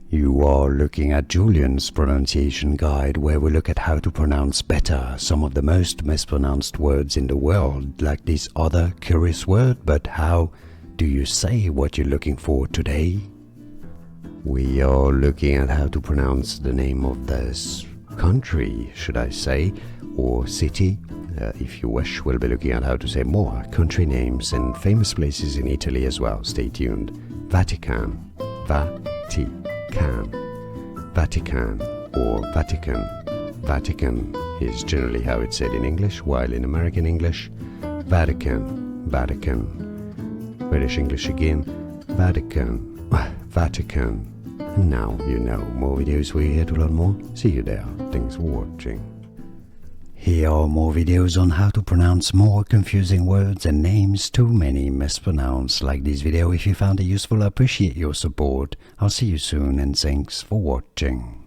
You are looking at Julian's pronunciation guide, where we look at how to pronounce better some of the most mispronounced words in the world, like this other curious word. But how do you say what you're looking for today? We are looking at how to pronounce the name of this country, should I say, or city. If you wish, we'll be looking at how to say more country names and famous places in Italy as well. Stay tuned. Vatican, Vatican, Vatican or Vatican. Vatican is generally how it's said in English, while in American English, Vatican, Vatican. British English again, Vatican, Vatican. And now you know. More videos we're here to learn more. See you there. Thanks for watching. Here are more videos on how to pronounce more confusing words and names too many mispronounced. Like this video if you found it useful. I appreciate your support. I'll see you soon and thanks for watching.